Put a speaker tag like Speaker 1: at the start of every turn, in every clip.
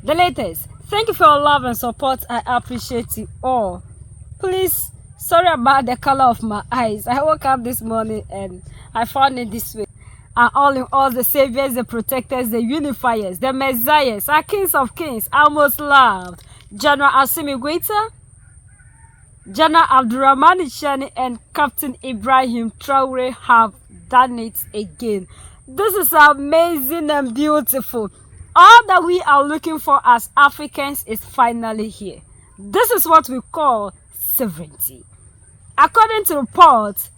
Speaker 1: the latest. Thank you for your love and support. I appreciate you all. Please, sorry about the color of my eyes. I woke up this morning and I found it this way. And all in all, the saviors, the protectors, the unifiers, the messiahs, our kings of kings, our most loved General Assimi Goita, General Abdurrahman Ishani, and Captain Ibrahim Traore have done it again. This is amazing and beautiful. All that we are looking for as Africans is finally here. This is what we call sovereignty. According to reports,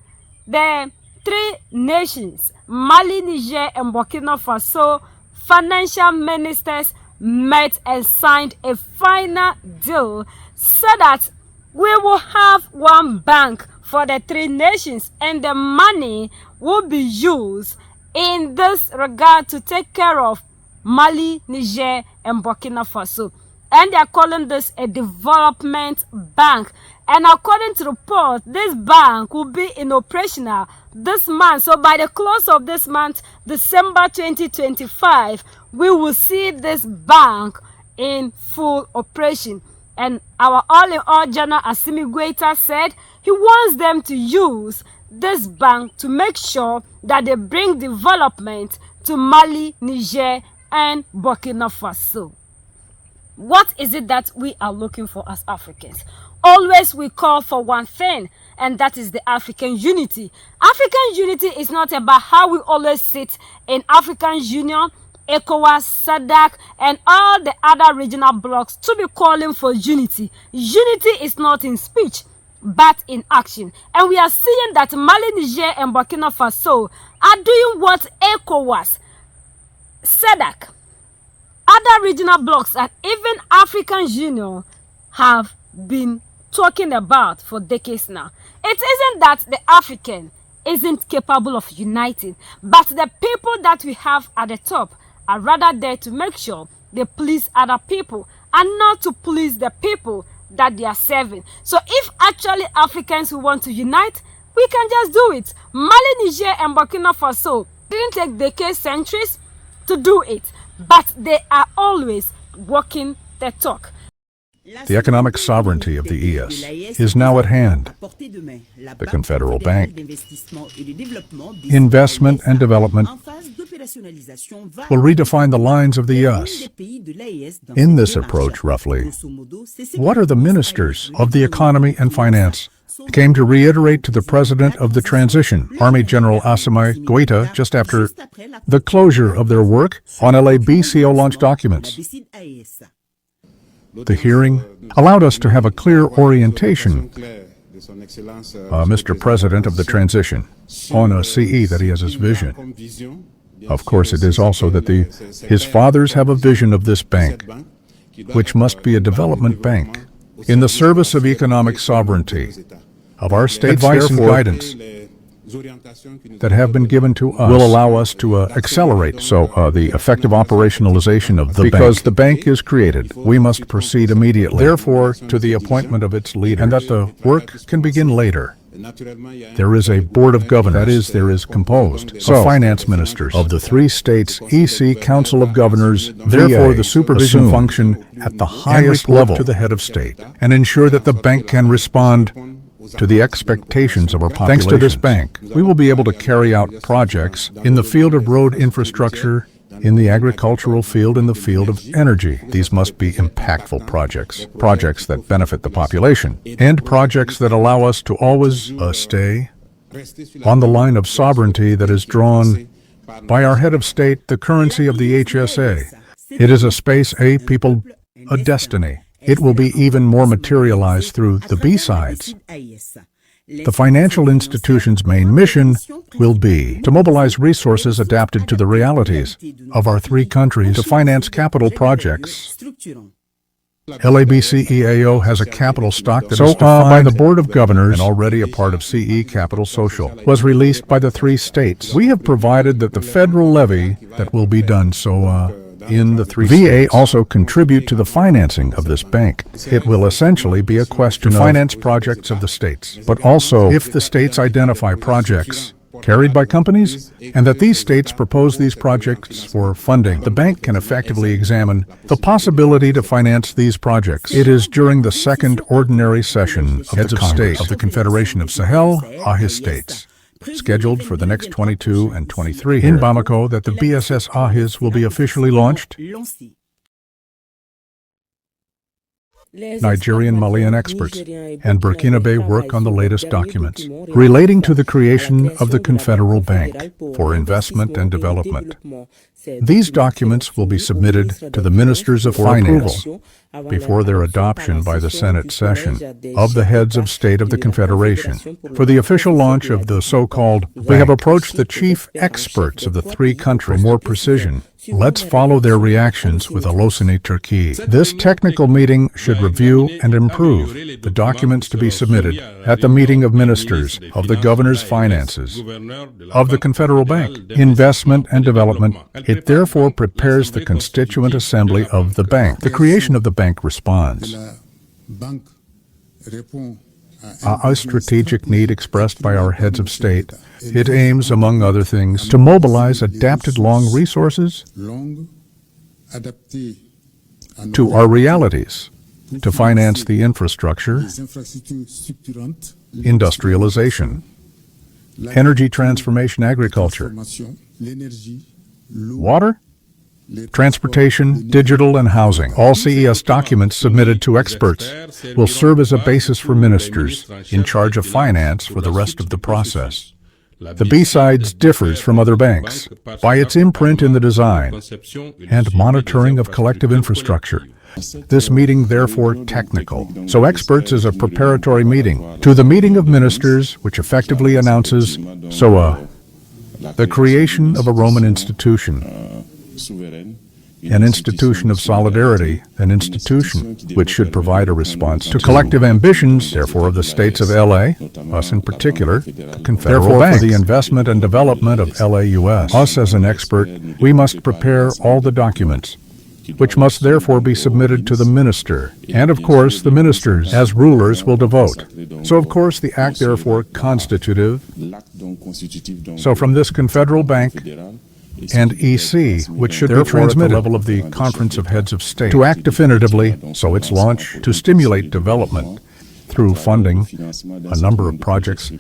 Speaker 1: the three nations, Mali, Niger, and Burkina Faso, financial ministers met and signed a final deal so that we will have one bank for the three nations, and the money will be used in this regard to take care of Mali, Niger, and Burkina Faso. And they are calling this a development bank. And according to the report, this bank will be in operational this month. So by the close of this month, December 2025, we will see this bank in full operation. And our all-in-all General Assimi Goita said he wants them to use this bank to make sure that they bring development to Mali, Niger, and Burkina Faso. What is it that we are looking for as Africans? Always we call for one thing, and that is the African unity. African unity is not about how we always sit in African Union, Ecowas, SADC, and all the other regional blocs to be calling for unity. Unity is not in speech, but in action. And we are seeing that Mali, Niger, and Burkina Faso are doing what Ecowas, SADC, other regional blocs, and even African Union have been talking about for decades now. It isn't that the African isn't capable of uniting, but the people that we have at the top are rather there to make sure they please other people and not to please the people that they are serving. So if actually Africans who want to unite, we can just do it. Mali, Niger, and Burkina Faso didn't take decades, centuries to do it, but they are always walking the talk.
Speaker 2: The economic sovereignty of the ES is now at hand. The Confederal Bank, investment and development will redefine the lines of the ES. In this approach, roughly, what are the ministers of the economy and finance came to reiterate to the president of the transition, Army General Assimi Goita, just after the closure of their work on LABCO launch documents. The hearing allowed us to have a clear orientation, Mr. President of the transition, on a CE that he has his vision. Of course, it is also that his fathers have a vision of this bank, which must be a development bank in the service of economic sovereignty, of our state advice and guidance that have been given to us will allow us to accelerate the effective operationalization of the bank. Because the bank is created, we must proceed immediately, therefore, to the appointment of its leader, and that the work can begin later. There is a board of governors, that is, there is composed of finance ministers of the three states EC Council of Governors, therefore the supervision function at the highest level to the head of state, and ensure that the bank can respond to the expectations of our population. Thanks to this bank, we will be able to carry out projects in the field of road infrastructure, in the agricultural field, in the field of energy. These must be impactful projects, projects that benefit the population, and projects that allow us to always stay on the line of sovereignty that is drawn by our head of state, the currency of the HSA. It is a space, a people, a destiny. It will be even more materialized through the B-sides. The financial institution's main mission will be to mobilize resources adapted to the realities of our three countries to finance capital projects. LABCEAO has a capital stock that is defined by the Board of Governors and already a part of CE Capital Social, was released by the three states. We have provided that the federal levy that will be done in the three VA states also contribute to the financing of this bank. It will essentially be a question to finance projects of the states, but also if the states identify projects carried by companies, and that these states propose these projects for funding. The bank can effectively examine the possibility to finance these projects. It is during the second ordinary session of Heads of State of the Confederation of Sahel AHIS states, scheduled for the next 22 and 23 in Bamako, that the BSS AHIS will be officially launched. Nigerian Malian experts and Burkina work on the latest documents relating to the creation of the Confederal Bank for Investment and Development. These documents will be submitted to the Ministers of Finance before their adoption by the Senate session of the Heads of State of the Confederation. For the official launch of the so-called bank, we have approached the chief experts of the three countries for more precision. Let's follow their reactions with Alosini Turkey. This technical meeting should review and improve the documents to be submitted at the meeting of ministers of the governor's finances of the Confederal Bank, Investment and Development. It therefore prepares the constituent assembly of the bank. The creation of the bank responds a strategic need expressed by our heads of state. It aims, among other things, to mobilize adapted long resources to our realities, to finance the infrastructure, industrialization, energy transformation, agriculture, water, transportation, digital, and housing. All CES documents submitted to experts will serve as a basis for ministers in charge of finance for the rest of the process. The B-Sides differs from other banks by its imprint in the design and monitoring of collective infrastructure. This meeting, therefore, technical. So experts is a preparatory meeting to the meeting of ministers, which effectively announces the creation of a Roman institution, an institution of solidarity, an institution which should provide a response to collective ambitions, therefore of the states of LA, us in particular, the Confederal Bank. For the investment and development of LAUS, us as an expert, we must prepare all the documents, which must therefore be submitted to the minister. And of course, the ministers, as rulers, will devote. So of course, the act therefore constitutive. So from this Confederal Bank and EC, which should be transmitted at the level of the Conference of Heads of State, to act definitively, so its launch, to stimulate development through funding a number of projects.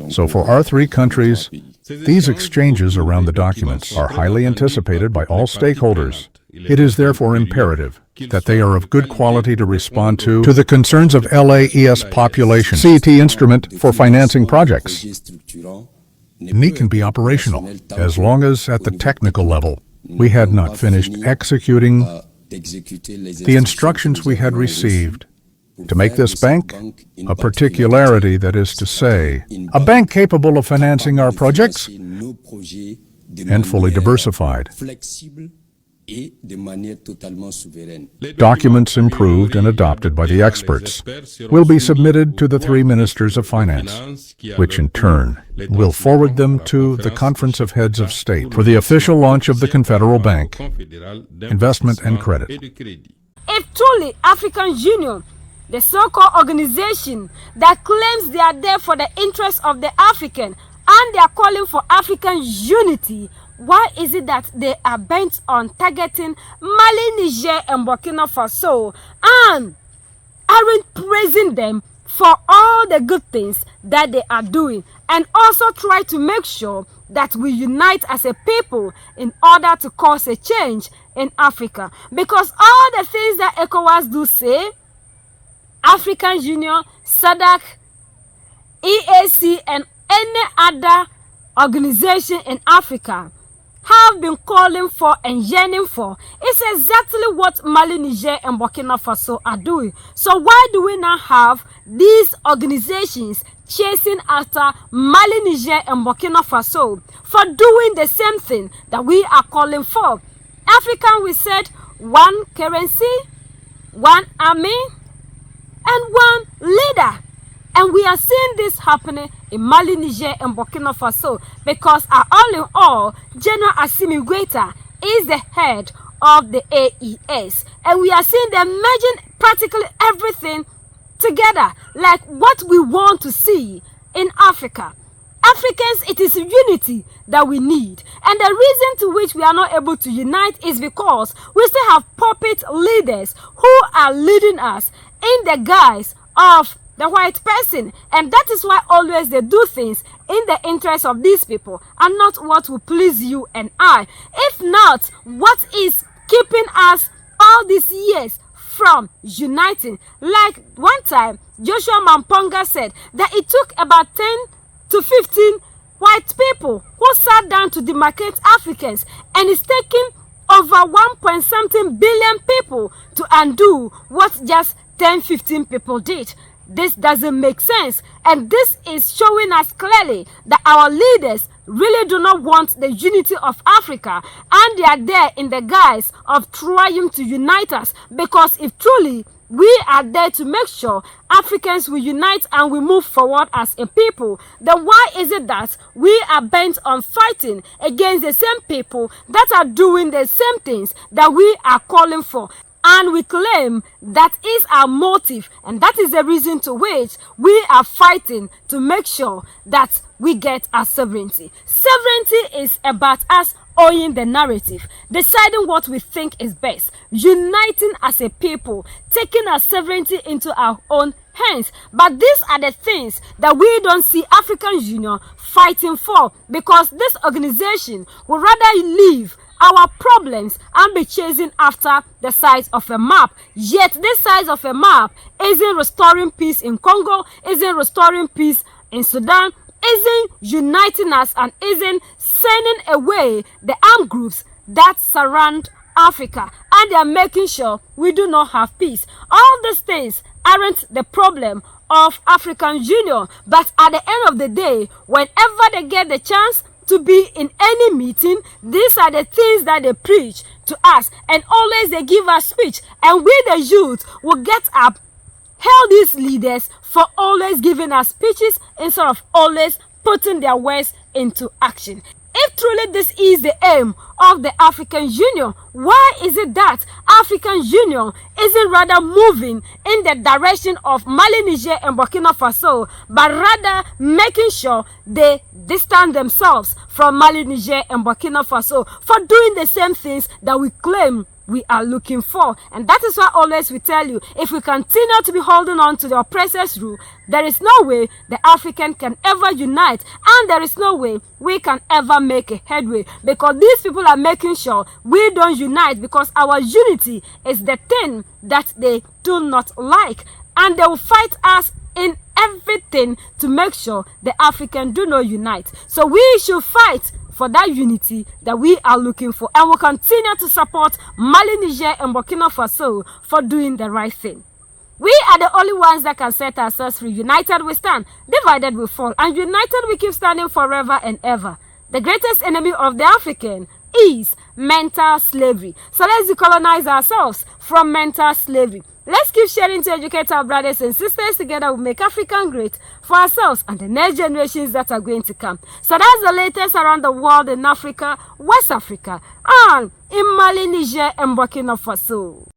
Speaker 2: So for our three countries, these exchanges around the documents are highly anticipated by all stakeholders. It is therefore imperative that they are of good quality to respond to the concerns of LAES population. CET instrument for financing projects. NE can be operational as long as at the technical level we had not finished executing the instructions we had received to make this bank a particularity, that is to say, a bank capable of financing our projects and fully diversified. Documents improved and adopted by the experts will be submitted to the three ministers of finance, which in turn will forward them to the Conference of Heads of State for the official launch of the Confederal Bank, Investment and Credit.
Speaker 1: If truly African Union, the so-called organization that claims they are there for the interests of the African and they are calling for African unity, why is it that they are bent on targeting Mali, Niger, and Burkina Faso and aren't praising them for all the good things that they are doing, and also try to make sure that we unite as a people in order to cause a change in Africa? Because all the things that Ecowas do say, African Union, SADC, EAC, and any other organization in Africa have been calling for and yearning for, is exactly what Mali, Niger, and Burkina Faso are doing. So why do we now have these organizations chasing after Mali, Niger, and Burkina Faso for doing the same thing that we are calling for? African, we said, one currency, one army, and one leader. And we are seeing this happening in Mali, Niger, and Burkina Faso because all in all, General Assimi Goïta is the head of the AES. And we are seeing them merging practically everything together, like what we want to see in Africa. Africans, it is unity that we need. And the reason to which we are not able to unite is because we still have puppet leaders who are leading us in the guise of the white person. And that is why always they do things in the interest of these people and not what will please you and I. If not, what is keeping us all these years from uniting? Like one time, Joshua Mamponga said that it took about 10 to 15 white people who sat down to demarcate Africans, and it's taken over 1 something billion people to undo what just 10-15 people did. This doesn't make sense, and this is showing us clearly that our leaders really do not want the unity of Africa, and they are there in the guise of trying to unite us, because if truly we are there to make sure Africans will unite and we move forward as a people, then why is it that we are bent on fighting against the same people that are doing the same things that we are calling for? And we claim that is our motive, and that is the reason to which we are fighting to make sure that we get our sovereignty. Sovereignty is about us owning the narrative, deciding what we think is best, uniting as a people, taking our sovereignty into our own hands. But these are the things that we don't see African Union fighting for, because this organization would rather leave our problems and be chasing after the size of a map. Yet this size of a map isn't restoring peace in Congo, isn't restoring peace in Sudan, isn't uniting us, and isn't sending away the armed groups that surround Africa, and they are making sure we do not have peace. All these things aren't the problem of African Union, but at the end of the day, whenever they get the chance to be in any meeting, these are the things that they preach to us, and always they give us speech, and we the youth will get up, hail these leaders for always giving us speeches instead of always putting their words into action. If truly this is the aim of the African Union, why is it that African Union isn't rather moving in the direction of Mali, Niger, and Burkina Faso, but rather making sure they distance themselves from Mali, Niger, and Burkina Faso for doing the same things that we claim we are looking for? And that is why always we tell you, if we continue to be holding on to the oppressor's rule, there is no way the African can ever unite, and there is no way we can ever make a headway, because these people are making sure we don't unite, because our unity is the thing that they do not like, and they will fight us in everything to make sure the African do not unite. So we should fight for that unity that we are looking for, and will continue to support Mali, Niger, and Burkina Faso for doing the right thing. We are the only ones that can set ourselves free. United we stand, divided we fall, and united we keep standing forever and ever. The greatest enemy of the African is mental slavery. So let's decolonize ourselves from mental slavery. Let's keep sharing to educate our brothers and sisters. Together we make Africa great for ourselves and the next generations that are going to come. So that's the latest around the world in Africa, West Africa, and in Mali, Niger, and Burkina Faso.